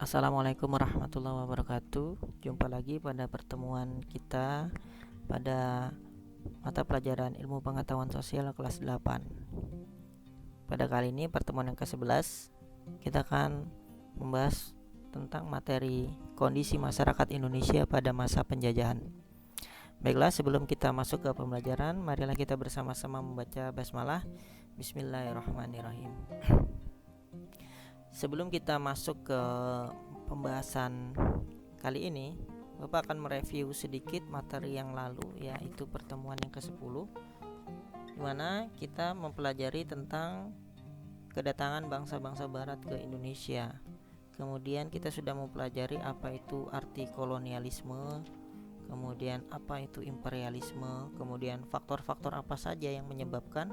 Assalamualaikum warahmatullahi wabarakatuh. Jumpa lagi pada pertemuan kita pada mata pelajaran Ilmu Pengetahuan Sosial kelas 8. Pada kali ini pertemuan yang ke-11, kita akan membahas tentang materi kondisi masyarakat Indonesia pada masa penjajahan. Baiklah, sebelum kita masuk ke pembelajaran, marilah kita bersama-sama membaca basmalah. Bismillahirrahmanirrahim. Sebelum kita masuk ke pembahasan kali ini, Bapak akan mereview sedikit materi yang lalu, yaitu pertemuan yang ke-10, di mana kita mempelajari tentang kedatangan bangsa-bangsa barat ke Indonesia. Kemudian kita sudah mempelajari apa itu arti kolonialisme, kemudian apa itu imperialisme, kemudian faktor-faktor apa saja yang menyebabkan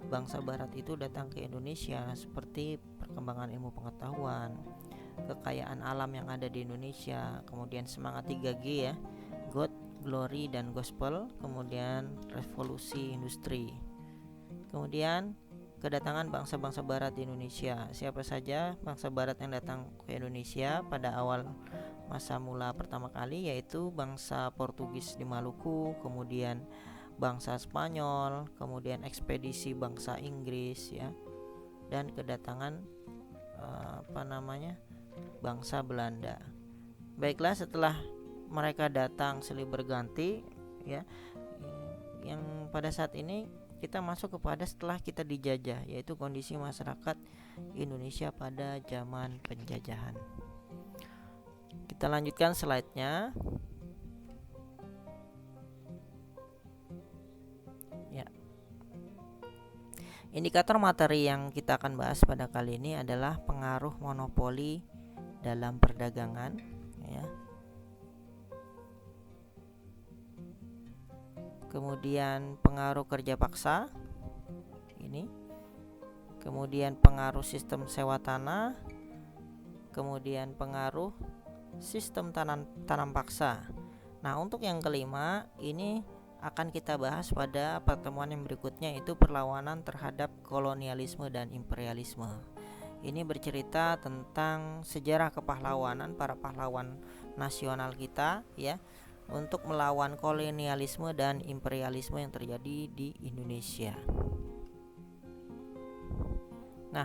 bangsa barat itu datang ke Indonesia, seperti perkembangan ilmu pengetahuan, kekayaan alam yang ada di Indonesia, kemudian semangat 3G ya, God, Glory, dan Gospel, kemudian revolusi industri, kemudian kedatangan bangsa-bangsa barat di Indonesia. Siapa saja bangsa barat yang datang ke Indonesia pada awal masa mula pertama kali, yaitu bangsa Portugis di Maluku, kemudian bangsa Spanyol, kemudian ekspedisi bangsa Inggris ya, dan kedatangan bangsa Belanda. Baiklah, setelah mereka datang silih berganti ya, yang pada saat ini kita masuk kepada setelah kita dijajah, yaitu kondisi masyarakat Indonesia pada zaman penjajahan. Kita lanjutkan slide-nya. Indikator materi yang kita akan bahas pada kali ini adalah pengaruh monopoli dalam perdagangan ya. Kemudian pengaruh kerja paksa ini. Kemudian pengaruh sistem sewa tanah. Kemudian pengaruh sistem tanam paksa. Nah, untuk yang kelima ini akan kita bahas pada pertemuan yang berikutnya, yaitu perlawanan terhadap kolonialisme dan imperialisme. Ini bercerita tentang sejarah kepahlawanan para pahlawan nasional kita ya, untuk melawan kolonialisme dan imperialisme yang terjadi di Indonesia. Nah,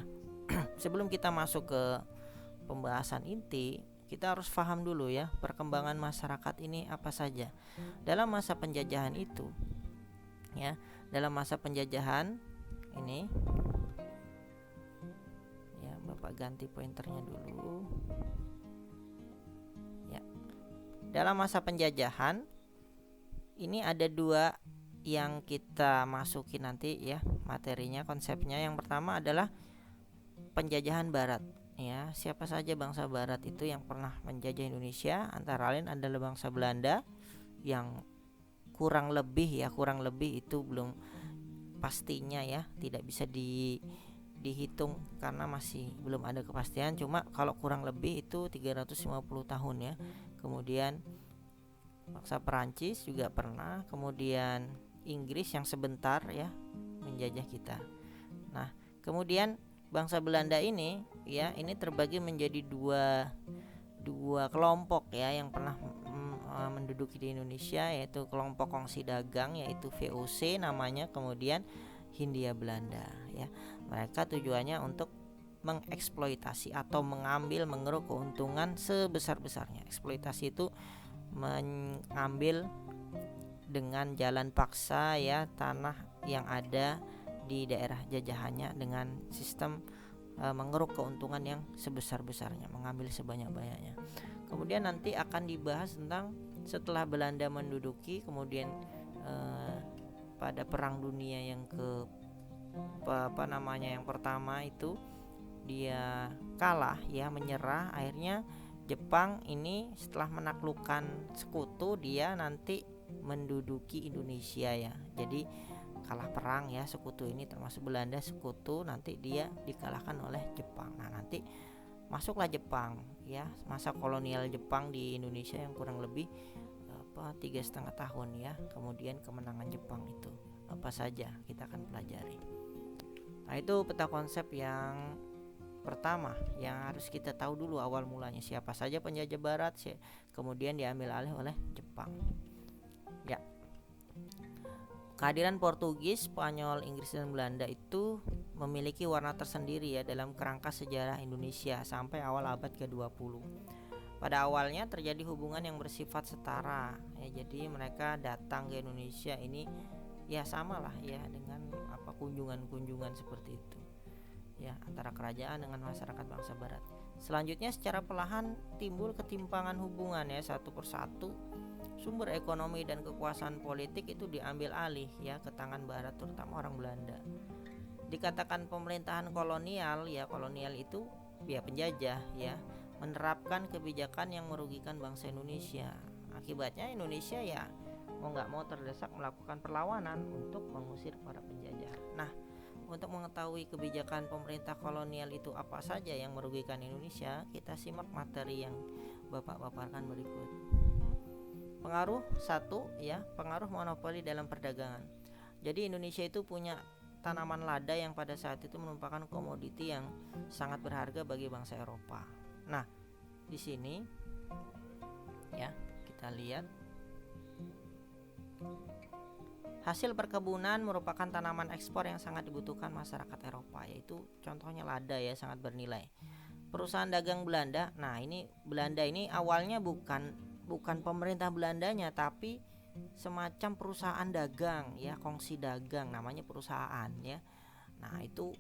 sebelum kita masuk ke pembahasan inti, kita harus paham dulu ya, perkembangan masyarakat ini apa saja dalam masa penjajahan itu ya. Dalam masa penjajahan ini ya, Bapak ganti pointernya dulu ya. Dalam masa penjajahan ini ada dua yang kita masuki nanti ya materinya, konsepnya. Yang pertama adalah penjajahan barat ya. Siapa saja bangsa barat itu yang pernah menjajah Indonesia? Antara lain adalah bangsa Belanda, yang kurang lebih itu belum pastinya ya, tidak bisa dihitung karena masih belum ada kepastian. Cuma kalau kurang lebih itu 350 tahun ya. Kemudian bangsa Perancis juga pernah, kemudian Inggris yang sebentar ya menjajah kita. Nah, kemudian bangsa Belanda ini ya, ini terbagi menjadi dua kelompok ya yang pernah menduduki di Indonesia, yaitu kelompok kongsi dagang, yaitu VOC namanya, kemudian Hindia Belanda ya. Mereka tujuannya untuk mengeksploitasi atau mengeruk keuntungan sebesar-besarnya. Eksploitasi itu mengambil dengan jalan paksa ya tanah yang ada di daerah jajahannya dengan sistem mengeruk keuntungan yang sebesar-besarnya, mengambil sebanyak-banyaknya. Kemudian nanti akan dibahas tentang setelah Belanda menduduki, kemudian pada Perang Dunia yang yang pertama itu dia kalah ya, menyerah. Akhirnya Jepang ini setelah menaklukkan sekutu, dia nanti menduduki Indonesia ya. Jadi kalah perang ya, sekutu ini termasuk Belanda sekutu, nanti dia dikalahkan oleh Jepang. Nah, nanti masuklah Jepang ya, masa kolonial Jepang di Indonesia yang kurang lebih 3,5 tahun ya. Kemudian kemenangan Jepang itu apa saja kita akan pelajari. Nah, itu peta konsep yang pertama yang harus kita tahu dulu awal mulanya siapa saja penjajah barat, kemudian diambil alih oleh Jepang. Ya. Kehadiran Portugis, Spanyol, Inggris dan Belanda itu memiliki warna tersendiri ya dalam kerangka sejarah Indonesia sampai awal abad ke-20. Pada awalnya terjadi hubungan yang bersifat setara ya, jadi mereka datang ke Indonesia ini ya samalah ya dengan kunjungan-kunjungan seperti itu ya, antara kerajaan dengan masyarakat bangsa barat. Selanjutnya secara perlahan timbul ketimpangan hubungan ya, satu persatu sumber ekonomi dan kekuasaan politik itu diambil alih ya ke tangan barat, terutama orang Belanda. Dikatakan pemerintahan kolonial ya, kolonial itu ya penjajah ya, menerapkan kebijakan yang merugikan bangsa Indonesia. Akibatnya Indonesia ya mau nggak mau terdesak melakukan perlawanan untuk mengusir para penjajah. Nah, untuk mengetahui kebijakan pemerintah kolonial itu apa saja yang merugikan Indonesia, kita simak materi yang Bapak paparkan berikut. Pengaruh satu ya, pengaruh monopoli dalam perdagangan. Jadi Indonesia itu punya tanaman lada yang pada saat itu merupakan komoditi yang sangat berharga bagi bangsa Eropa. Nah, di sini ya kita lihat hasil perkebunan merupakan tanaman ekspor yang sangat dibutuhkan masyarakat Eropa, yaitu contohnya lada ya, sangat bernilai. Perusahaan dagang Belanda, nah ini Belanda ini awalnya bukan pemerintah Belandanya, tapi semacam perusahaan dagang ya, kongsi dagang namanya perusahaan ya. Nah itu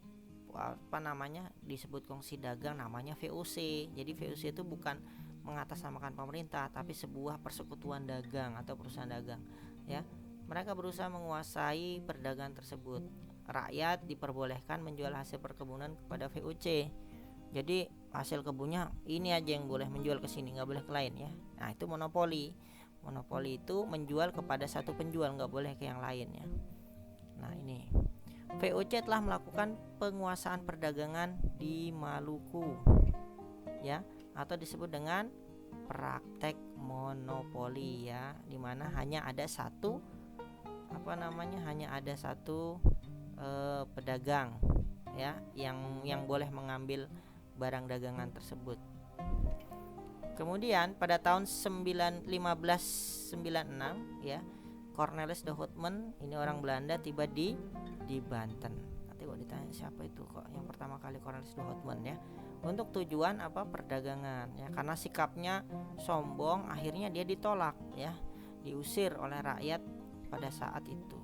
apa namanya disebut kongsi dagang, namanya VOC. Jadi VOC itu bukan mengatasnamakan pemerintah, tapi sebuah persekutuan dagang atau perusahaan dagang ya. Mereka berusaha menguasai perdagangan tersebut. Rakyat diperbolehkan menjual hasil perkebunan kepada VOC. Jadi hasil kebunnya ini aja yang boleh menjual ke sini, nggak boleh ke lain ya. Nah itu monopoli. Monopoli itu menjual kepada satu penjual, nggak boleh ke yang lain ya. Nah ini VOC telah melakukan penguasaan perdagangan di Maluku ya, atau disebut dengan praktek monopoli ya, dimana hanya ada satu pedagang ya yang boleh mengambil barang dagangan tersebut. Kemudian pada tahun 1596 ya, Cornelis de Houtman, ini orang Belanda, tiba di Banten. Nanti kok ditanya siapa itu kok yang pertama kali Cornelis de Houtman ya, untuk tujuan perdagangan ya, karena sikapnya sombong akhirnya dia ditolak ya, diusir oleh rakyat pada saat itu.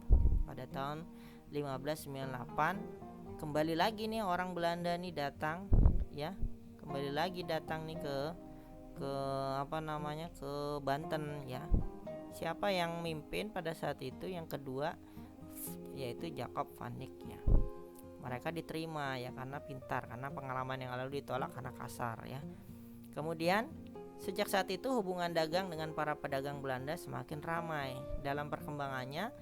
Pada tahun 1598 kembali lagi nih orang Belanda nih datang ya, kembali lagi datang nih ke Banten ya. Siapa yang mimpin pada saat itu? Yang kedua yaitu Jacob van Dyck ya. Mereka diterima ya karena pintar, karena pengalaman yang lalu ditolak karena kasar ya. Kemudian sejak saat itu hubungan dagang dengan para pedagang Belanda semakin ramai. Dalam perkembangannya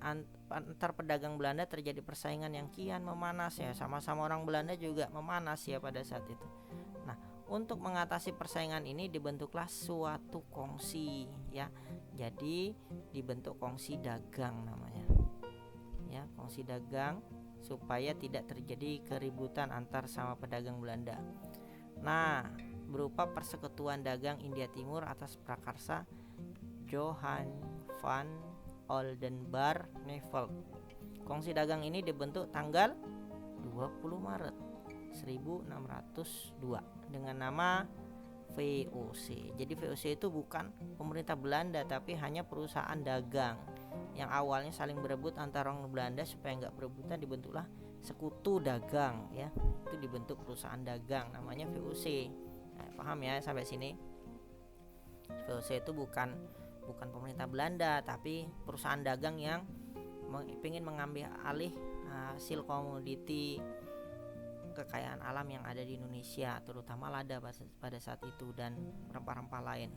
antar pedagang Belanda terjadi persaingan yang kian memanas ya. Sama-sama orang Belanda juga memanas ya pada saat itu. Nah, untuk mengatasi persaingan ini dibentuklah suatu kongsi ya. Jadi dibentuk kongsi dagang namanya. Ya, kongsi dagang supaya tidak terjadi keributan antar sama pedagang Belanda. Nah, berupa persekutuan dagang India Timur atas prakarsa Johan van Oldenbarg Nevel. Kongsi dagang ini dibentuk tanggal 20 Maret 1602 dengan nama VOC. Jadi VOC itu bukan pemerintah Belanda, tapi hanya perusahaan dagang yang awalnya saling berebut antara orang Belanda. Supaya nggak berebutan dibentuklah sekutu dagang ya. Itu dibentuk perusahaan dagang namanya VOC. Nah, paham ya sampai sini? VOC itu bukan pemerintah Belanda, tapi perusahaan dagang yang ingin mengambil alih hasil komoditi kekayaan alam yang ada di Indonesia, terutama lada pada saat itu dan rempah-rempah lain.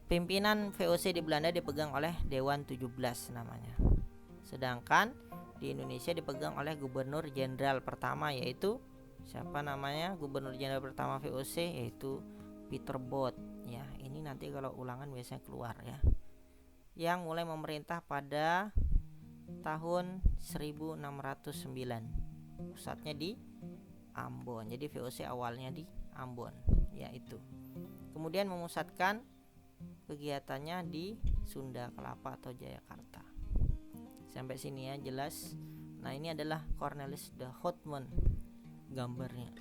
Pimpinan VOC di Belanda dipegang oleh Dewan 17 namanya. Sedangkan di Indonesia dipegang oleh Gubernur Jenderal pertama, yaitu siapa namanya? Gubernur Jenderal pertama VOC yaitu Peter Both ya. Ini nanti kalau ulangan biasanya keluar ya. Yang mulai memerintah pada tahun 1609. Pusatnya di Ambon. Jadi VOC awalnya di Ambon, yaitu. Kemudian memusatkan kegiatannya di Sunda Kelapa atau Jayakarta. Sampai sini ya jelas. Nah, ini adalah Cornelis de Houtman gambarnya.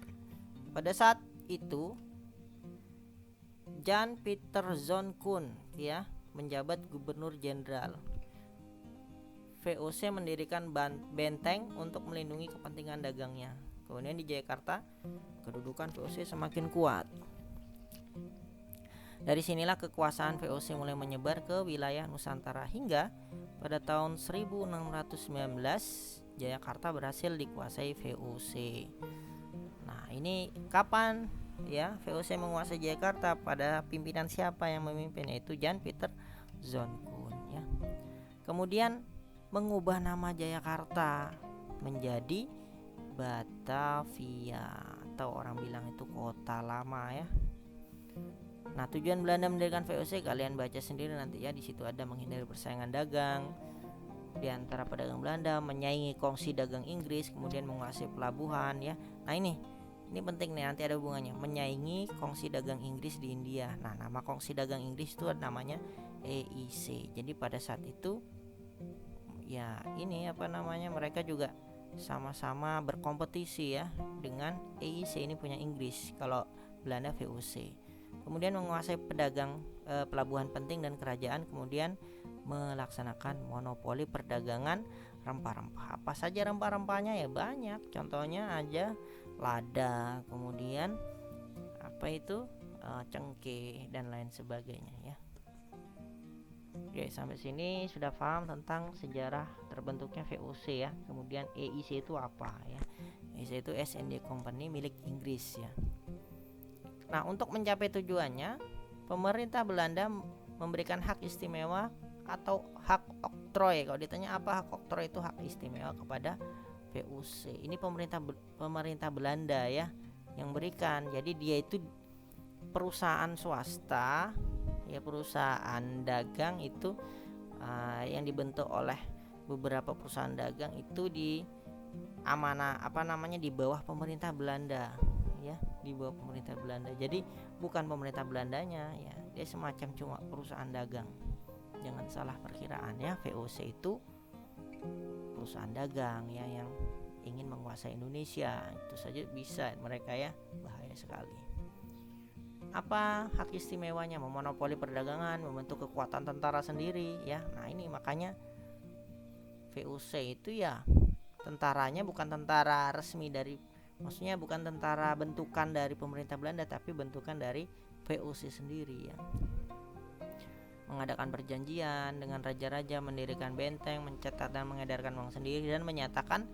Pada saat itu Jan Pieter Zoon ya menjabat gubernur jenderal. VOC mendirikan benteng untuk melindungi kepentingan dagangnya. Kemudian di Jayakarta kedudukan VOC semakin kuat. Dari sinilah kekuasaan VOC mulai menyebar ke wilayah Nusantara hingga pada tahun 1619 Jayakarta berhasil dikuasai VOC. Nah, ini kapan ya VOC menguasai Jayakarta? Pada pimpinan siapa yang memimpin? Yaitu Jan Pieter Zoon ya. Kemudian mengubah nama Jayakarta menjadi Batavia, atau orang bilang itu kota lama ya. Nah, tujuan Belanda mendirikan VOC kalian baca sendiri nanti ya. Di situ ada menghindari persaingan dagang di antara pedagang Belanda, menyaingi kongsi dagang Inggris, kemudian menguasai pelabuhan ya. Nah, ini penting nih, nanti ada hubungannya, menyaingi kongsi dagang Inggris di India. Nah, nama kongsi dagang Inggris itu namanya EIC. Jadi pada saat itu ya ini mereka juga sama-sama berkompetisi ya dengan EIC. Ini punya Inggris, kalau Belanda VOC. Kemudian menguasai pelabuhan penting dan kerajaan, kemudian melaksanakan monopoli perdagangan rempah-rempah. Apa saja rempah-rempahnya? Ya banyak. Contohnya aja lada, kemudian cengkeh dan lain sebagainya ya. Oke, sampai sini sudah paham tentang sejarah terbentuknya VOC ya. Kemudian EIC itu apa ya? EIC itu East India Company milik Inggris ya. Nah, untuk mencapai tujuannya, pemerintah Belanda memberikan hak istimewa atau hak oktroy. Kalau ditanya apa hak oktroy, itu hak istimewa kepada VOC. Ini pemerintah Belanda ya yang berikan. Jadi dia itu perusahaan swasta ya, perusahaan dagang itu yang dibentuk oleh beberapa perusahaan dagang itu di di bawah pemerintah Belanda ya, di bawah pemerintah Belanda. Jadi bukan pemerintah Belandanya ya, dia semacam cuma perusahaan dagang. Jangan salah perkiraan ya, VOC itu perusahaan dagang ya yang ingin menguasai Indonesia. Itu saja bisa mereka ya, bahaya sekali. Apa hak istimewanya? Memonopoli perdagangan, membentuk kekuatan tentara sendiri ya. Nah, ini makanya VOC itu ya tentaranya bukan tentara resmi dari, maksudnya bukan tentara bentukan dari pemerintah Belanda, tapi bentukan dari VOC sendiri ya. Mengadakan perjanjian dengan raja-raja, mendirikan benteng, mencetak dan mengedarkan uang sendiri, dan menyatakan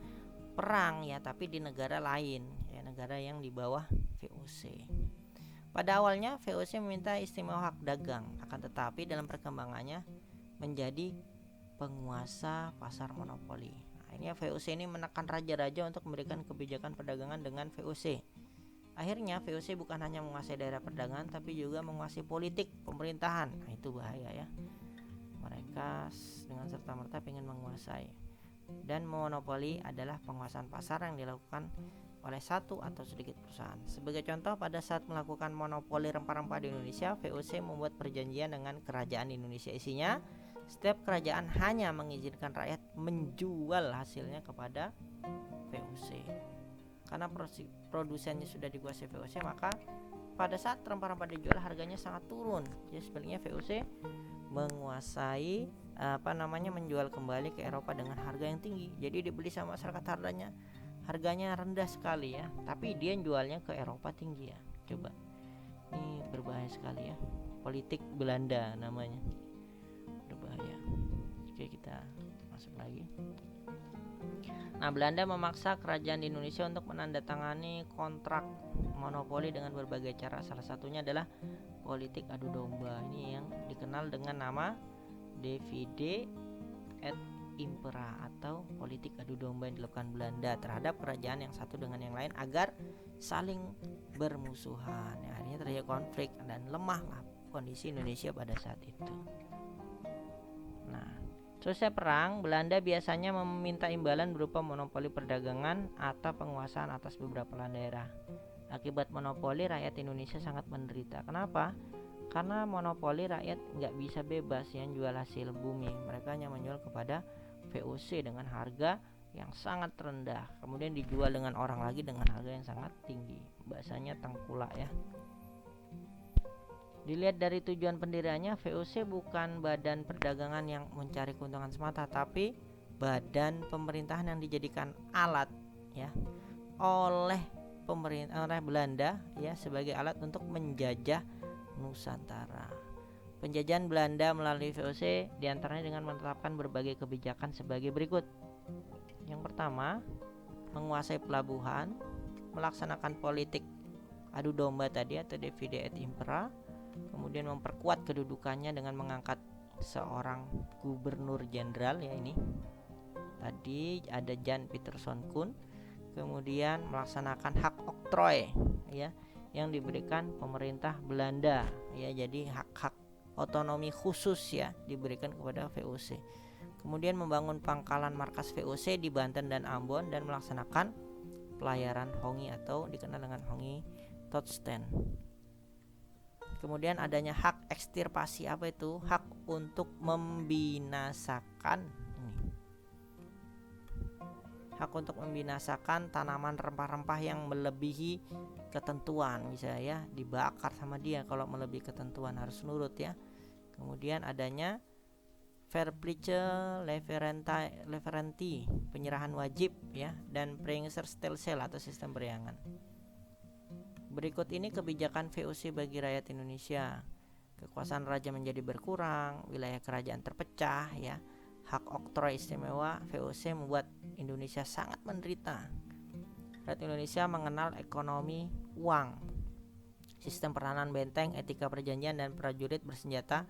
perang ya, tapi di negara lain ya, negara yang di bawah VOC. Pada awalnya VOC meminta istimewa hak dagang, akan tetapi dalam perkembangannya menjadi penguasa pasar monopoli. Nah, ini VOC ini menekan raja-raja untuk memberikan kebijakan perdagangan dengan VOC. Akhirnya VOC bukan hanya menguasai daerah perdagangan, tapi juga menguasai politik pemerintahan. Nah, itu bahaya ya. Mereka dengan serta-merta ingin menguasai. Dan monopoli adalah penguasaan pasar yang dilakukan oleh satu atau sedikit perusahaan. Sebagai contoh, pada saat melakukan monopoli rempah-rempah di Indonesia, VOC membuat perjanjian dengan kerajaan Indonesia. Isinya, setiap kerajaan hanya mengizinkan rakyat menjual hasilnya kepada VOC. Karena produsennya sudah dikuasai VOC, maka pada saat rempah-rempah dijual harganya sangat turun. Jadi sebaliknya VOC menguasai menjual kembali ke Eropa dengan harga yang tinggi. Jadi dibeli sama masyarakat, harganya rendah sekali ya, tapi dia jualnya ke Eropa tinggi ya. Coba, ini berbahaya sekali ya, politik Belanda namanya, berbahaya. Oke, kita masuk lagi. Nah, Belanda memaksa kerajaan di Indonesia untuk menandatangani kontrak monopoli dengan berbagai cara. Salah satunya adalah politik adu domba. Ini yang dikenal dengan nama Divide et Impera, atau politik adu domba yang dilakukan Belanda terhadap kerajaan yang satu dengan yang lain agar saling bermusuhan. Ya, akhirnya terjadi konflik dan lemahlah kondisi Indonesia pada saat itu. Nah, Selesai perang, Belanda biasanya meminta imbalan berupa monopoli perdagangan atau penguasaan atas beberapa daerah. Akibat monopoli, rakyat Indonesia sangat menderita. Kenapa? Karena monopoli, rakyat nggak bisa bebas yang jual hasil bumi. Mereka hanya menjual kepada VOC dengan harga yang sangat rendah, kemudian dijual dengan orang lagi dengan harga yang sangat tinggi. Bahasanya tengkulak ya. Dilihat dari tujuan pendiriannya, VOC bukan badan perdagangan yang mencari keuntungan semata, tapi badan pemerintahan yang dijadikan alat ya oleh Belanda ya sebagai alat untuk menjajah Nusantara. Penjajahan Belanda melalui VOC diantaranya dengan menetapkan berbagai kebijakan sebagai berikut. Yang pertama, menguasai pelabuhan, melaksanakan politik adu domba tadi atau divide et impera, kemudian memperkuat kedudukannya dengan mengangkat seorang gubernur jenderal ya ini. Tadi ada Jan Pieterszoon Koen, kemudian melaksanakan hak oktrooi ya yang diberikan pemerintah Belanda ya, jadi hak-hak otonomi khusus ya diberikan kepada VOC. Kemudian membangun pangkalan markas VOC di Banten dan Ambon dan melaksanakan pelayaran Hongi atau dikenal dengan Hongi Todsteen. Kemudian adanya hak ekstirpasi. Apa itu? Hak untuk membinasakan hak untuk membinasakan tanaman rempah-rempah yang melebihi ketentuan, misalnya ya dibakar sama dia kalau melebihi ketentuan, harus nurut ya. Kemudian adanya verplichte leverantie, penyerahan wajib ya, dan pringerstelsel atau sistem beriangan. Berikut ini kebijakan VOC bagi rakyat Indonesia. Kekuasaan raja menjadi berkurang, wilayah kerajaan terpecah ya. Hak oktrooi istimewa VOC membuat Indonesia sangat menderita. Rakyat Indonesia mengenal ekonomi uang, sistem pertahanan benteng, etika perjanjian, dan prajurit bersenjata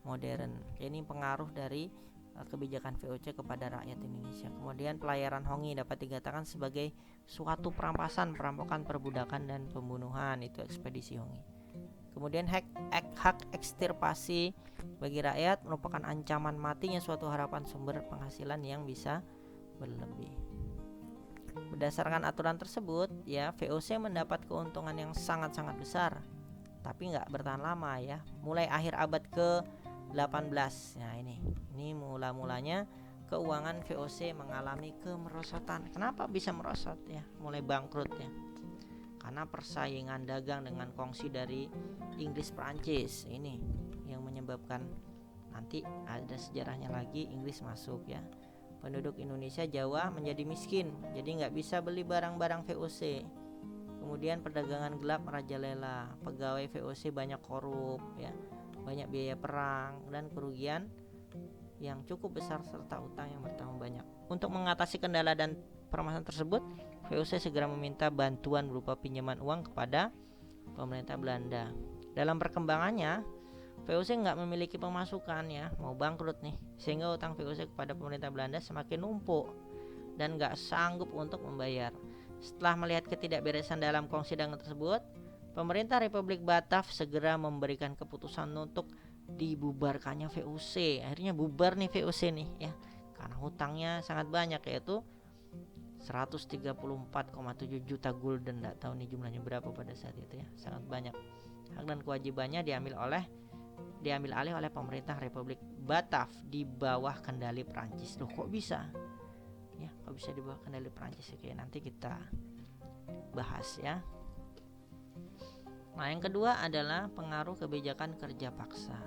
modern. Ini pengaruh dari kebijakan VOC kepada rakyat Indonesia. Kemudian pelayaran Hongi dapat dikatakan sebagai suatu perampasan, perampokan, perbudakan, dan pembunuhan. Itu ekspedisi Hongi. Kemudian hak ekstirpasi bagi rakyat merupakan ancaman matinya suatu harapan sumber penghasilan yang bisa berlebih. Berdasarkan aturan tersebut ya, VOC mendapat keuntungan yang sangat-sangat besar, tapi nggak bertahan lama ya. Mulai akhir abad ke-18. Nah ini mula-mulanya keuangan VOC mengalami kemerosotan. Kenapa bisa merosot ya? Mulai bangkrut ya. Karena persaingan dagang dengan kongsi dari Inggris Perancis ini yang menyebabkan nanti ada sejarahnya lagi Inggris masuk ya. Penduduk Indonesia Jawa menjadi miskin, jadi nggak bisa beli barang-barang VOC. Kemudian perdagangan gelap merajalela, pegawai VOC banyak korup ya, banyak biaya perang dan kerugian yang cukup besar serta utang yang bertambah banyak. Untuk mengatasi kendala dan permasalahan tersebut, VOC segera meminta bantuan berupa pinjaman uang kepada pemerintah Belanda. Dalam perkembangannya, VOC nggak memiliki pemasukan ya, mau bangkrut nih, sehingga utang VOC kepada pemerintah Belanda semakin numpuk dan nggak sanggup untuk membayar. Setelah melihat ketidakberesan dalam kongsi dagang tersebut, pemerintah Republik Batav segera memberikan keputusan untuk dibubarkannya VOC. Akhirnya bubar nih VOC nih ya, karena hutangnya sangat banyak, yaitu 134,7 juta gulden. Nggak tahu nih jumlahnya berapa pada saat itu ya, sangat banyak. Hak dan kewajibannya diambil alih oleh pemerintah Republik Batav di bawah kendali Prancis. Loh kok bisa? Ya, kok bisa di bawah kendali Prancis? Oke, nanti kita bahas ya. Nah, yang kedua adalah pengaruh kebijakan kerja paksa.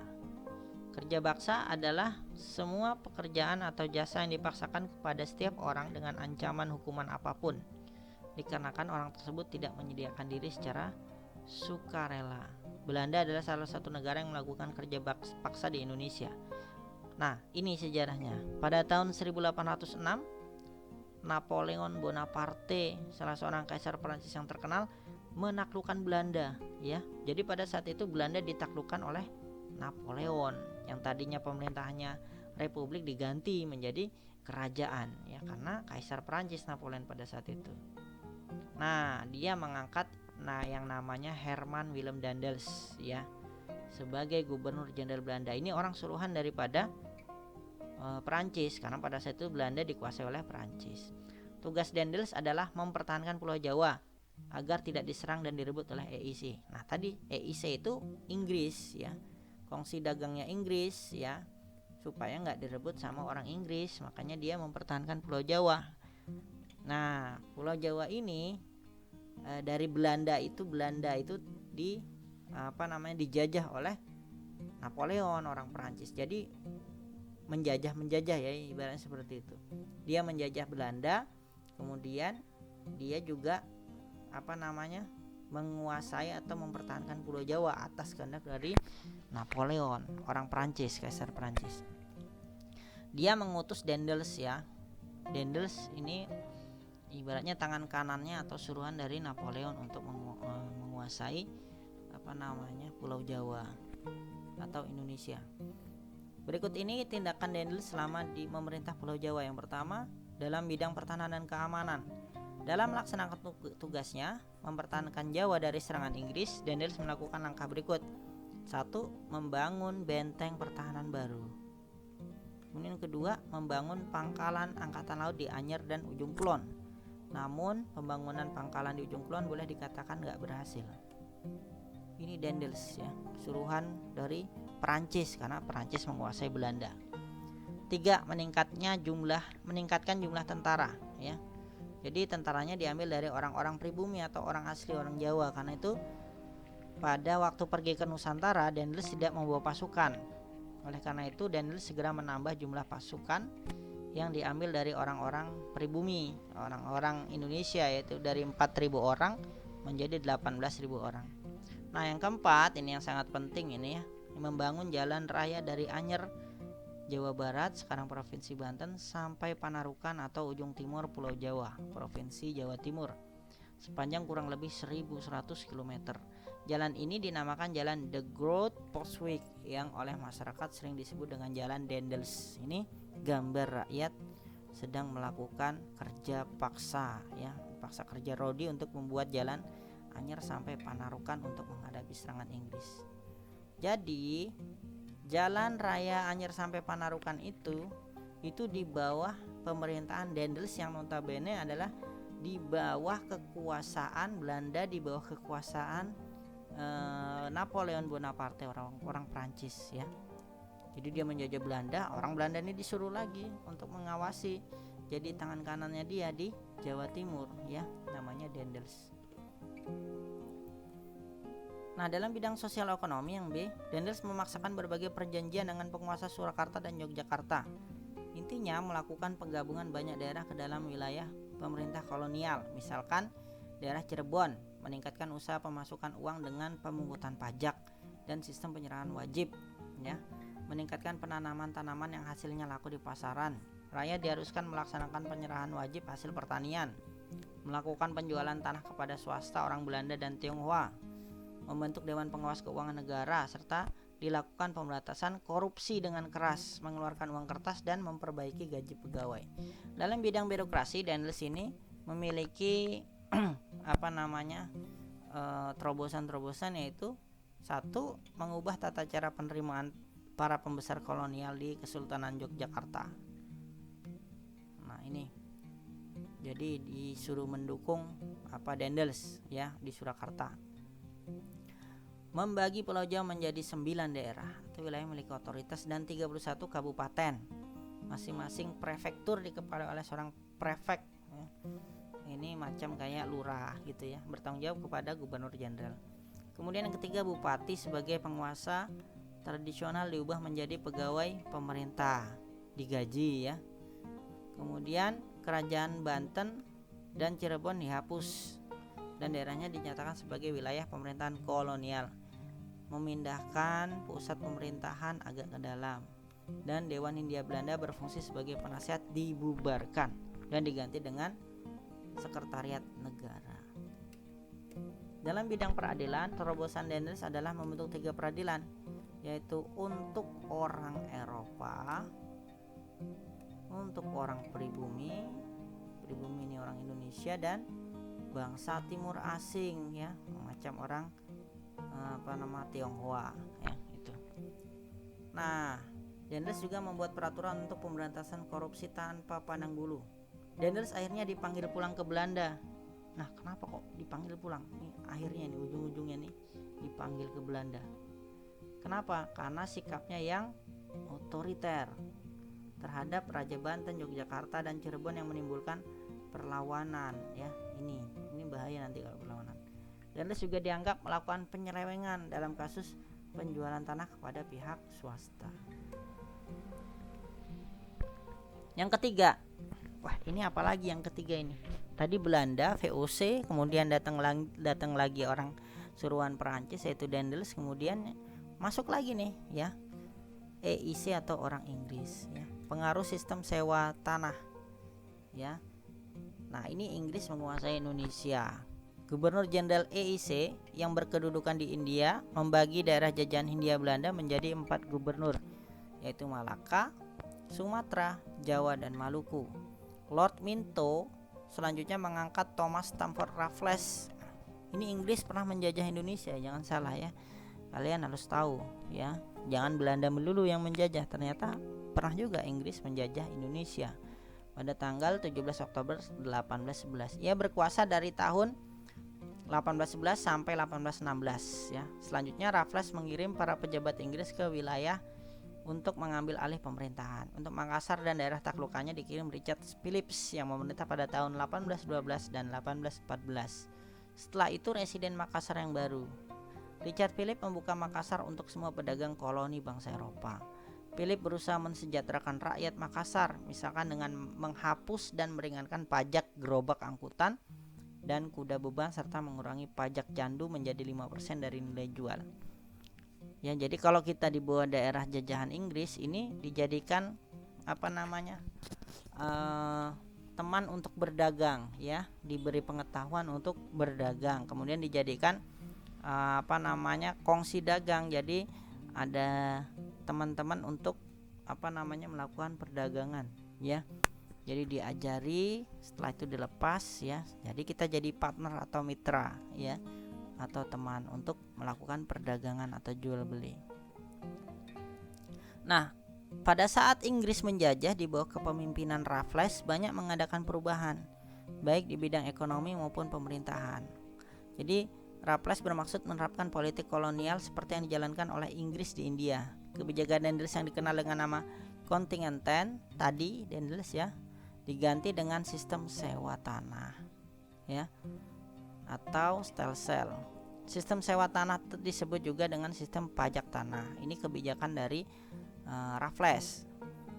Kerja paksa adalah semua pekerjaan atau jasa yang dipaksakan kepada setiap orang dengan ancaman hukuman apapun, dikarenakan orang tersebut tidak menyediakan diri secara sukarela. Belanda adalah salah satu negara yang melakukan kerja paksa di Indonesia. Nah, ini sejarahnya. Pada tahun 1806, Napoleon Bonaparte, salah seorang kaisar Prancis yang terkenal, menaklukkan Belanda ya. Jadi pada saat itu Belanda ditaklukkan oleh Napoleon, yang tadinya pemerintahannya republik diganti menjadi kerajaan ya, karena kaisar Prancis Napoleon pada saat itu. Nah, dia mengangkat yang namanya Herman Willem Daendels ya sebagai gubernur jenderal Belanda. Ini orang suruhan daripada Perancis, karena pada saat itu Belanda dikuasai oleh Perancis. Tugas Daendels adalah mempertahankan Pulau Jawa agar tidak diserang dan direbut oleh EIC. Nah, tadi EIC itu Inggris ya, kongsi dagangnya Inggris ya, supaya nggak direbut sama orang Inggris, makanya dia mempertahankan Pulau Jawa. Nah, Pulau Jawa ini dari Belanda itu dijajah oleh Napoleon, orang Perancis. Jadi menjajah ya, ibaratnya seperti itu. Dia menjajah Belanda, kemudian dia juga menguasai atau mempertahankan Pulau Jawa atas kehendak dari Napoleon, orang Prancis, Kaisar Prancis. Dia mengutus Daendels ya. Daendels ini ibaratnya tangan kanannya atau suruhan dari Napoleon untuk menguasai Pulau Jawa atau Indonesia. Berikut ini tindakan Daendels selama di memerintah Pulau Jawa. Yang pertama, dalam bidang pertahanan dan keamanan. Dalam melaksanakan tugasnya mempertahankan Jawa dari serangan Inggris, Daendels melakukan langkah berikut. 1. Membangun benteng pertahanan baru. Kemudian kedua, membangun pangkalan angkatan laut di Anyer dan Ujung Kulon. Namun pembangunan pangkalan di Ujung Kulon boleh dikatakan gak berhasil. Ini Daendels ya, suruhan dari Perancis karena Perancis menguasai Belanda. 3. Meningkatkan jumlah tentara ya. Jadi tentaranya diambil dari orang-orang pribumi atau orang asli, orang Jawa. Karena itu pada waktu pergi ke Nusantara, Daendels tidak membawa pasukan. Oleh karena itu Daendels segera menambah jumlah pasukan yang diambil dari orang-orang pribumi, orang-orang Indonesia, yaitu dari 4.000 orang menjadi 18.000 orang. Nah, yang keempat, ini yang sangat penting ini ya, membangun jalan raya dari Anyer, Jawa Barat, sekarang Provinsi Banten, sampai Panarukan atau ujung timur Pulau Jawa, Provinsi Jawa Timur, sepanjang kurang lebih 1.100 km. Jalan ini dinamakan Jalan The Groot Postweg yang oleh masyarakat sering disebut dengan Jalan Daendels. Ini gambar rakyat sedang melakukan kerja paksa ya, paksa kerja rodi untuk membuat jalan Anyer sampai Panarukan untuk menghadapi serangan Inggris. Jadi jalan raya Anyer sampai Panarukan itu di bawah pemerintahan Daendels yang notabene adalah di bawah kekuasaan Belanda, di bawah kekuasaan Napoleon Bonaparte, orang Prancis ya. Jadi dia menjajah Belanda, orang Belanda ini disuruh lagi untuk mengawasi. Jadi tangan kanannya dia di Jawa Timur ya, namanya Daendels. Nah, dalam bidang sosial ekonomi yang B, Daendels memaksakan berbagai perjanjian dengan penguasa Surakarta dan Yogyakarta. Intinya melakukan penggabungan banyak daerah ke dalam wilayah pemerintah kolonial. Misalkan daerah Cirebon meningkatkan usaha pemasukan uang dengan pemungutan pajak dan sistem penyerahan wajib ya. Meningkatkan penanaman tanaman yang hasilnya laku di pasaran. Rakyat diharuskan melaksanakan penyerahan wajib hasil pertanian. Melakukan penjualan tanah kepada swasta orang Belanda dan Tionghoa. Membentuk Dewan Pengawas Keuangan Negara serta dilakukan pemberantasan korupsi dengan keras, mengeluarkan uang kertas dan memperbaiki gaji pegawai. Dalam bidang birokrasi, Daendels ini memiliki terobosan-terobosan, yaitu 1. Mengubah tata cara penerimaan para pembesar kolonial di Kesultanan Yogyakarta. Nah, ini jadi disuruh mendukung Daendels ya di Surakarta. Membagi Pulau Jawa menjadi 9 daerah atau wilayah memiliki otoritas dan 31 kabupaten. Masing-masing prefektur dikepalai oleh seorang prefek ya. Ini macam kayak lurah gitu ya, bertanggung jawab kepada gubernur jenderal. Kemudian yang ketiga, bupati sebagai penguasa tradisional diubah menjadi pegawai pemerintah, digaji ya. Kemudian kerajaan Banten dan Cirebon dihapus dan daerahnya dinyatakan sebagai wilayah pemerintahan kolonial. Memindahkan pusat pemerintahan agak ke dalam dan Dewan Hindia Belanda berfungsi sebagai penasihat dibubarkan dan diganti dengan Sekretariat Negara. Dalam bidang peradilan, terobosan Daendels adalah membentuk 3 peradilan, yaitu untuk orang Eropa, untuk orang pribumi ini orang Indonesia, dan bangsa timur asing ya, macam orang Tionghoa ya itu. Nah, Daendels juga membuat peraturan untuk pemberantasan korupsi tanpa pandang bulu. Daendels akhirnya dipanggil pulang ke Belanda. Nah, kenapa kok dipanggil pulang? Nih akhirnya nih ujung-ujungnya nih dipanggil ke Belanda. Kenapa? Karena sikapnya yang otoriter terhadap Raja Banten, Yogyakarta, dan Cirebon yang menimbulkan perlawanan. Ya, ini bahaya nanti kalau perlawanan. Daendels juga dianggap melakukan penyelewengan dalam kasus penjualan tanah kepada pihak swasta. Yang ketiga, wah ini apalagi yang ketiga ini? Tadi Belanda, VOC, kemudian datang lagi orang suruhan Perancis yaitu Daendels, kemudian masuk lagi nih ya EIC atau orang Inggris ya. Pengaruh sistem sewa tanah ya. Nah, ini Inggris menguasai Indonesia. Gubernur Jenderal EIC yang berkedudukan di India membagi daerah jajahan Hindia Belanda menjadi 4 gubernur, yaitu Malaka, Sumatera, Jawa, dan Maluku. Lord Minto selanjutnya mengangkat Thomas Stamford Raffles. Ini Inggris pernah menjajah Indonesia, jangan salah ya. Kalian harus tahu ya. Jangan Belanda melulu yang menjajah, ternyata pernah juga Inggris menjajah Indonesia pada tanggal 17 Oktober 1811. Ia berkuasa dari tahun 1811 sampai 1816 ya. Selanjutnya Raffles mengirim para pejabat Inggris ke wilayah untuk mengambil alih pemerintahan. Untuk Makassar dan daerah taklukannya dikirim Richard Phillips yang memerintah pada tahun 1812 dan 1814. Setelah itu residen Makassar yang baru. Richard Phillips membuka Makassar untuk semua pedagang koloni bangsa Eropa. Philip berusaha mensejahterakan rakyat Makassar, misalkan dengan menghapus dan meringankan pajak gerobak angkutan dan kuda beban serta mengurangi pajak candu menjadi 5% dari nilai jual. Ya, jadi kalau kita di bawah daerah jajahan Inggris ini dijadikan teman untuk berdagang ya, diberi pengetahuan untuk berdagang, kemudian dijadikan kongsi dagang. Jadi ada teman-teman untuk melakukan perdagangan ya. Jadi diajari, setelah itu dilepas ya. Jadi kita jadi partner atau mitra ya, atau teman untuk melakukan perdagangan atau jual beli. Nah, pada saat Inggris menjajah di bawah kepemimpinan Raffles banyak mengadakan perubahan baik di bidang ekonomi maupun pemerintahan. Jadi Raffles bermaksud menerapkan politik kolonial seperti yang dijalankan oleh Inggris di India. Kebijakan Daendels yang dikenal dengan nama Kontingenten tadi Daendels ya, diganti dengan sistem sewa tanah ya, atau stelsel. Sistem sewa tanah disebut juga dengan sistem pajak tanah. Ini kebijakan dari Raffles.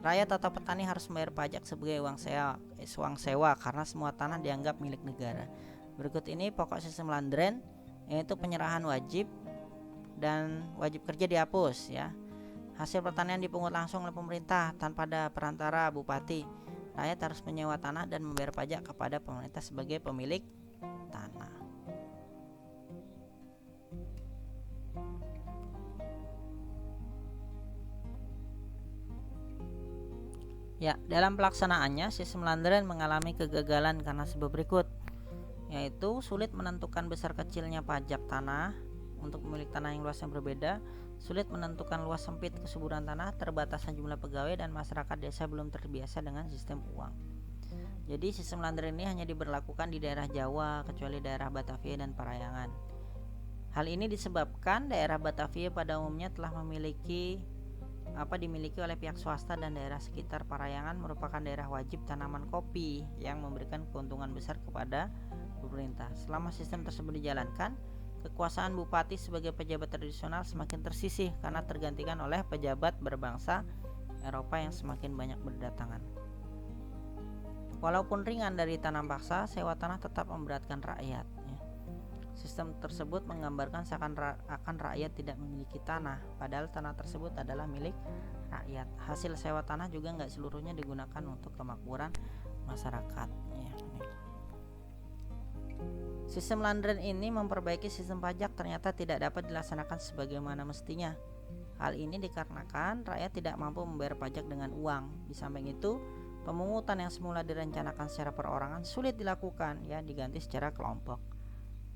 Rakyat atau petani harus membayar pajak sebagai uang sewa karena semua tanah dianggap milik negara. Berikut ini pokok sistem Landren, yaitu penyerahan wajib dan wajib kerja dihapus ya. Hasil pertanian dipungut langsung oleh pemerintah tanpa ada perantara bupati. Rakyat harus menyewa tanah dan membayar pajak kepada pemerintah sebagai pemilik tanah. Ya, dalam pelaksanaannya sistem Landren mengalami kegagalan karena sebab berikut, yaitu sulit menentukan besar kecilnya pajak tanah untuk pemilik tanah yang luasnya berbeda, sulit menentukan luas sempit kesuburan tanah, terbatasnya jumlah pegawai, dan masyarakat desa belum terbiasa dengan sistem uang. Jadi sistem Landren ini hanya diberlakukan di daerah Jawa kecuali daerah Batavia dan Parayangan. Hal ini disebabkan daerah Batavia pada umumnya telah dimiliki oleh pihak swasta dan daerah sekitar Parayangan merupakan daerah wajib tanaman kopi yang memberikan keuntungan besar kepada pemerintah. Selama sistem tersebut dijalankan, kekuasaan bupati sebagai pejabat tradisional semakin tersisih karena tergantikan oleh pejabat berbangsa Eropa yang semakin banyak berdatangan. Walaupun ringan dari tanam paksa, sewa tanah tetap memberatkan rakyat. Sistem tersebut menggambarkan seakan rakyat tidak memiliki tanah, padahal tanah tersebut adalah milik rakyat. Hasil sewa tanah juga nggak seluruhnya digunakan untuk kemakmuran masyarakat. Sistem Landren ini memperbaiki sistem pajak ternyata tidak dapat dilaksanakan sebagaimana mestinya. Hal ini dikarenakan rakyat tidak mampu membayar pajak dengan uang. Di samping itu, pemungutan yang semula direncanakan secara perorangan sulit dilakukan, ya diganti secara kelompok.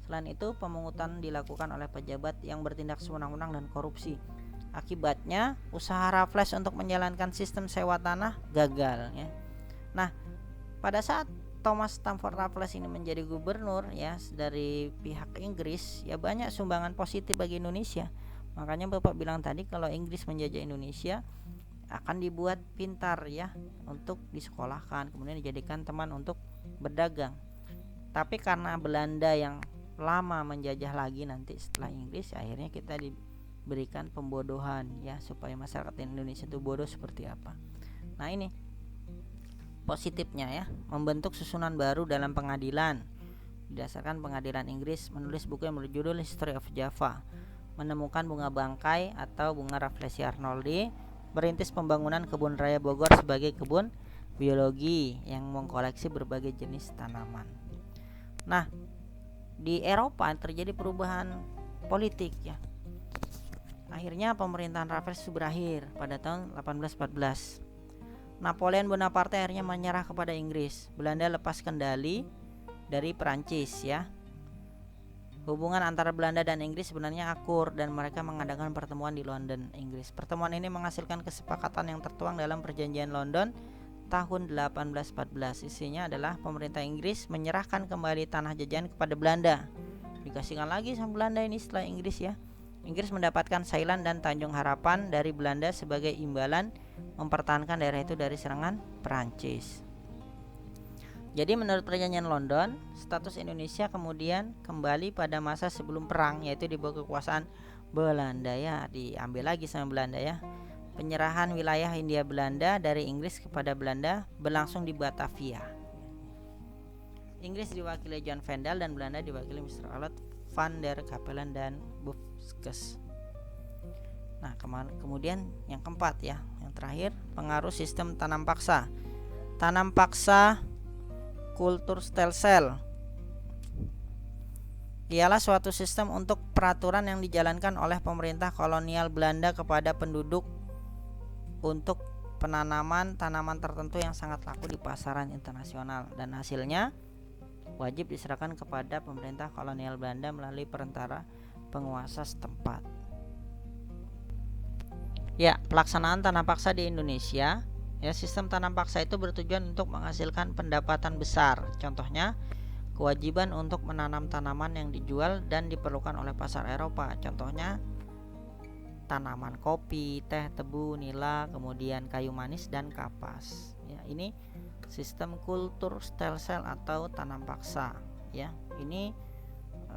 Selain itu, pemungutan dilakukan oleh pejabat yang bertindak sewenang-wenang dan korupsi. Akibatnya usaha Raffles untuk menjalankan sistem sewa tanah gagal ya. Nah, pada saat Thomas Stamford Raffles ini menjadi gubernur ya dari pihak Inggris, ya banyak sumbangan positif bagi Indonesia. Makanya Bapak bilang tadi kalau Inggris menjajah Indonesia akan dibuat pintar ya untuk disekolahkan, kemudian dijadikan teman untuk berdagang. Tapi karena Belanda yang lama menjajah lagi nanti setelah Inggris, akhirnya kita diberikan pembodohan ya, supaya masyarakat Indonesia itu bodoh seperti apa. Nah, ini positifnya ya, membentuk susunan baru dalam pengadilan. Berdasarkan pengadilan Inggris menulis buku yang berjudul History of Java, menemukan bunga bangkai atau bunga Rafflesia arnoldi, merintis pembangunan kebun raya Bogor sebagai kebun biologi yang mengkoleksi berbagai jenis tanaman. Nah, di Eropa terjadi perubahan politik ya. Akhirnya pemerintahan Raffles berakhir pada tahun 1814. Napoleon Bonaparte akhirnya menyerah kepada Inggris. Belanda lepas kendali dari Perancis ya. Hubungan antara Belanda dan Inggris sebenarnya akur dan mereka mengadakan pertemuan di London, Inggris. Pertemuan ini menghasilkan kesepakatan yang tertuang dalam Perjanjian London tahun 1814. Isinya adalah pemerintah Inggris menyerahkan kembali tanah jajahan kepada Belanda. Dikasihkan lagi sama Belanda ini setelah Inggris ya. Inggris mendapatkan Ceylon dan Tanjung Harapan dari Belanda sebagai imbalan mempertahankan daerah itu dari serangan Perancis. Jadi menurut Perjanjian London, status Indonesia kemudian kembali pada masa sebelum perang, yaitu di bawah kekuasaan Belanda ya, diambil lagi sama Belanda ya. Penyerahan wilayah Hindia Belanda dari Inggris kepada Belanda berlangsung di Batavia. Inggris diwakili John Vendel dan Belanda diwakili Mr. Olot van der Capellen dan Bufkes. Nah, kemudian yang keempat ya, yang terakhir, pengaruh sistem tanam paksa. Tanam paksa Kulturstelsel ialah suatu sistem untuk peraturan yang dijalankan oleh pemerintah kolonial Belanda kepada penduduk untuk penanaman tanaman tertentu yang sangat laku di pasaran internasional, dan hasilnya wajib diserahkan kepada pemerintah kolonial Belanda melalui perantara penguasa setempat. Ya, pelaksanaan tanam paksa di Indonesia. Ya, sistem tanam paksa itu bertujuan untuk menghasilkan pendapatan besar. Contohnya, kewajiban untuk menanam tanaman yang dijual dan diperlukan oleh pasar Eropa. Contohnya, tanaman kopi, teh, tebu, nila, kemudian kayu manis dan kapas. Ya, ini sistem Kulturstelsel atau tanam paksa. Ya, ini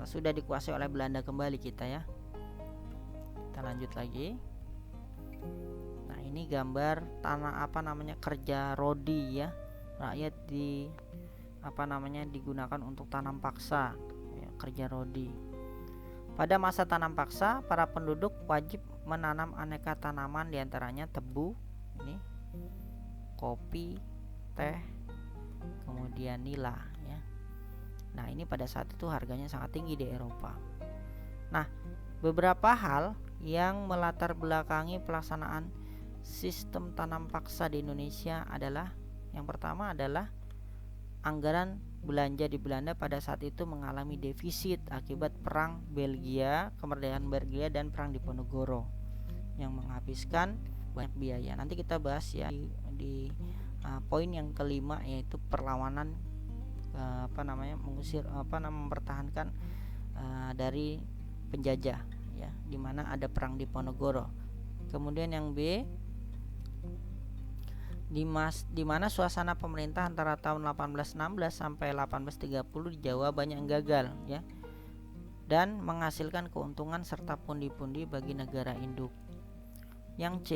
sudah dikuasai oleh Belanda kembali kita ya. Kita lanjut lagi. Nah, ini gambar kerja rodi ya. Rakyat digunakan untuk tanam paksa ya, kerja rodi. Pada masa tanam paksa, para penduduk wajib menanam aneka tanaman, diantaranya tebu, ini, kopi, teh, kemudian nila ya. Nah, ini pada saat itu harganya sangat tinggi di Eropa. Nah, beberapa hal yang melatar belakangi pelaksanaan sistem tanam paksa di Indonesia adalah, yang pertama adalah anggaran belanja di Belanda pada saat itu mengalami defisit akibat perang Belgia, kemerdekaan Belgia dan perang Diponegoro yang menghabiskan banyak biaya. Nanti kita bahas ya di poin yang kelima, yaitu perlawanan mempertahankan dari penjajah ya, di mana ada perang Diponegoro. Kemudian yang B, di mana suasana pemerintah antara tahun 1816 sampai 1830 di Jawa banyak yang gagal ya, dan menghasilkan keuntungan serta pundi-pundi bagi negara induk. Yang C,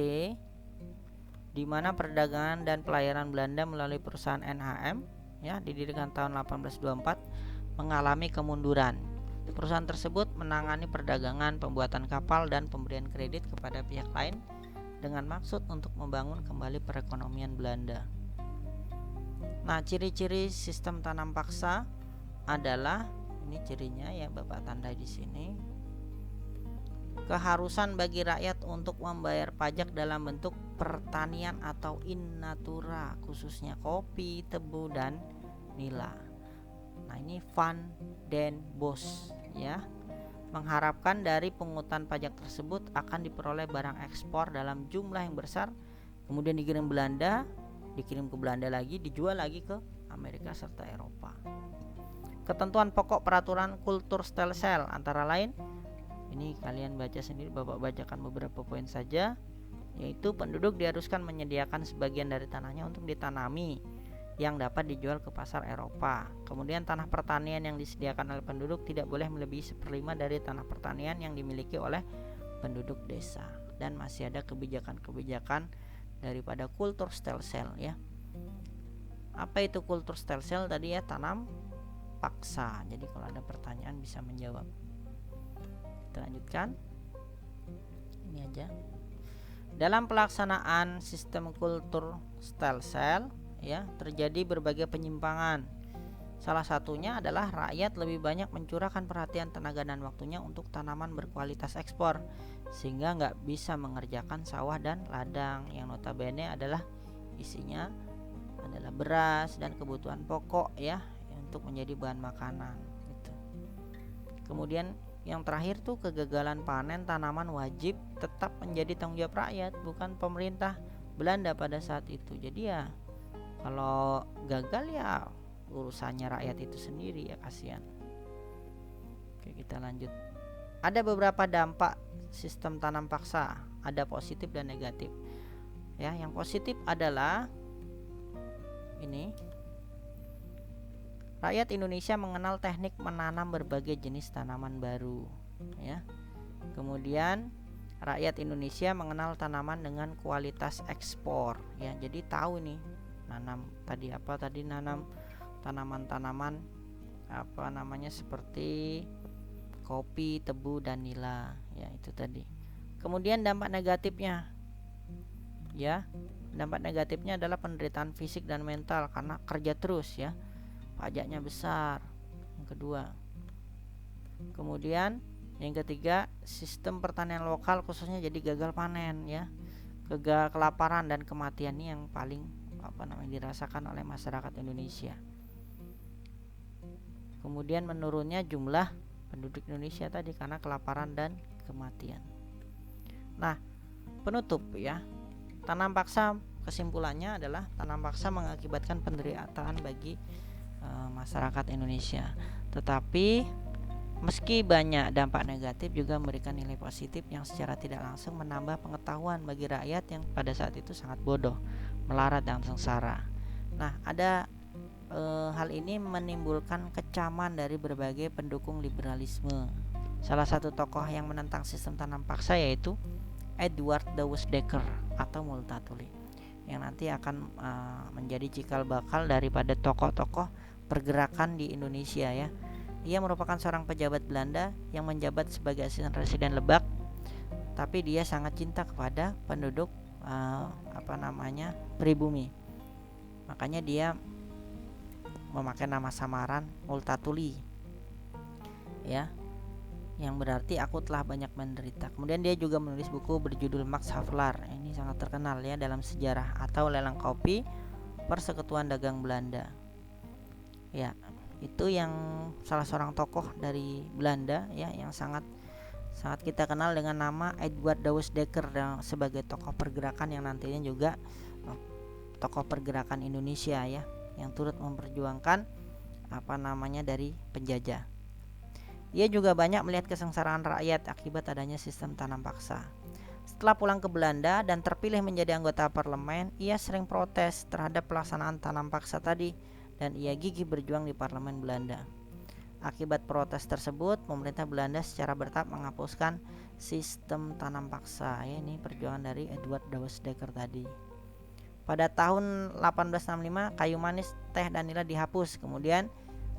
di mana perdagangan dan pelayaran Belanda melalui perusahaan NHM ya, didirikan tahun 1824 mengalami kemunduran. Perusahaan tersebut menangani perdagangan, pembuatan kapal dan pemberian kredit kepada pihak lain dengan maksud untuk membangun kembali perekonomian Belanda. Nah, ciri-ciri sistem tanam paksa adalah, ini cirinya ya Bapak tandai di sini. Keharusan bagi rakyat untuk membayar pajak dalam bentuk pertanian atau in natura, khususnya kopi, tebu dan nila. Nah, ini Van den Bosch ya. mengharapkan dari pungutan pajak tersebut akan diperoleh barang ekspor dalam jumlah yang besar, kemudian dikirim ke Belanda lagi, dijual lagi ke Amerika serta Eropa. Ketentuan pokok peraturan kultur Stelsel antara lain, ini kalian baca sendiri, Bapak bacakan beberapa poin saja, yaitu penduduk diharuskan menyediakan sebagian dari tanahnya untuk ditanami yang dapat dijual ke pasar Eropa. Kemudian tanah pertanian yang disediakan oleh penduduk tidak boleh melebihi 1/5 dari tanah pertanian yang dimiliki oleh penduduk desa. Dan masih ada kebijakan-kebijakan daripada kultur Stelsel ya. Apa itu kultur Stelsel tadi ya? Tanam paksa. Jadi kalau ada pertanyaan bisa menjawab. Kita lanjutkan. Ini aja. Dalam pelaksanaan sistem kultur Stelsel ya, terjadi berbagai penyimpangan. Salah satunya adalah rakyat lebih banyak mencurahkan perhatian, tenaga dan waktunya untuk tanaman berkualitas ekspor, sehingga nggak bisa mengerjakan sawah dan ladang yang notabene adalah isinya adalah beras dan kebutuhan pokok ya, untuk menjadi bahan makanan gitu. Kemudian yang terakhir tuh kegagalan panen tanaman wajib tetap menjadi tanggung jawab rakyat, bukan pemerintah Belanda pada saat itu. Jadi ya kalau gagal ya urusannya rakyat itu sendiri ya, kasihan. Oke, kita lanjut. Ada beberapa dampak sistem tanam paksa, ada positif dan negatif. Ya, yang positif adalah ini. Rakyat Indonesia mengenal teknik menanam berbagai jenis tanaman baru, ya. Kemudian rakyat Indonesia mengenal tanaman dengan kualitas ekspor, ya. Jadi tahu nih nanam nanam tanaman-tanaman seperti kopi, tebu dan nila, ya itu tadi. Kemudian dampak negatifnya ya, dampak negatifnya adalah penderitaan fisik dan mental karena kerja terus ya, pajaknya besar. Yang kedua. Kemudian yang ketiga, sistem pertanian lokal khususnya jadi gagal panen ya, kelaparan dan kematian ini yang paling dirasakan oleh masyarakat Indonesia. Kemudian menurunnya jumlah penduduk Indonesia tadi karena kelaparan dan kematian. Nah, penutup ya, tanam paksa kesimpulannya adalah tanam paksa mengakibatkan penderitaan bagi masyarakat Indonesia. Tetapi meski banyak dampak negatif juga memberikan nilai positif yang secara tidak langsung menambah pengetahuan bagi rakyat yang pada saat itu sangat bodoh, melarat dan sengsara. Nah, ada hal ini menimbulkan kecaman dari berbagai pendukung liberalisme. Salah satu tokoh yang menentang sistem tanam paksa yaitu Edward Dawes Dekker atau Multatuli, yang nanti akan menjadi cikal bakal daripada tokoh-tokoh pergerakan di Indonesia ya. Ia merupakan seorang pejabat Belanda yang menjabat sebagai asisten residen Lebak, tapi dia sangat cinta kepada penduduk pribumi. Makanya dia memakai nama samaran Multatuli ya, yang berarti aku telah banyak menderita. Kemudian dia juga menulis buku berjudul Max Havelaar. Ini sangat terkenal ya dalam sejarah, atau lelang kopi Persekutuan Dagang Belanda. Ya, itu yang salah seorang tokoh dari Belanda ya, yang sangat kita kenal dengan nama Edward Dawes Dekker sebagai tokoh pergerakan yang nantinya juga tokoh pergerakan Indonesia ya, yang turut memperjuangkan dari penjajah. Ia juga banyak melihat kesengsaraan rakyat akibat adanya sistem tanam paksa. Setelah pulang ke Belanda dan terpilih menjadi anggota parlemen, ia sering protes terhadap pelaksanaan tanam paksa tadi, dan ia gigih berjuang di parlemen Belanda. Akibat protes tersebut, pemerintah Belanda secara bertahap menghapuskan sistem tanam paksa. Ya, ini perjuangan dari Edward Dawes Dekker tadi. Pada tahun 1865 kayu manis, teh dan nila dihapus. Kemudian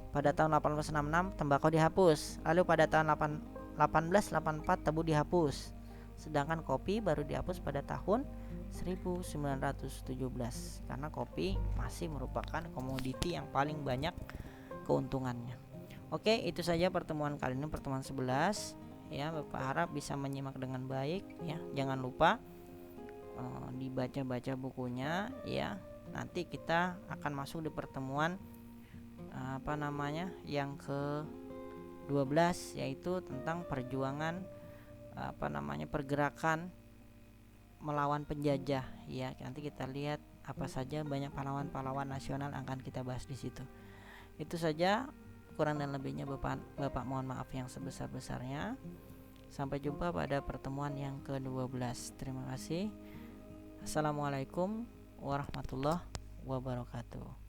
pada tahun 1866 tembakau dihapus. Lalu pada tahun 1884 tebu dihapus. Sedangkan kopi baru dihapus pada tahun 1917 karena kopi masih merupakan komoditi yang paling banyak keuntungannya. Oke, itu saja pertemuan kali ini, pertemuan 11 ya. Bapak harap bisa menyimak dengan baik ya. Jangan lupa dibaca-baca bukunya ya. Nanti kita akan masuk di pertemuan yang 12, yaitu tentang perjuangan pergerakan melawan penjajah ya. Nanti kita lihat apa saja banyak pahlawan-pahlawan nasional akan kita bahas di situ. Itu saja, kurang dan lebihnya Bapak mohon maaf yang sebesar-besarnya. Sampai jumpa pada pertemuan yang ke-12. Terima kasih. Assalamualaikum warahmatullahi wabarakatuh.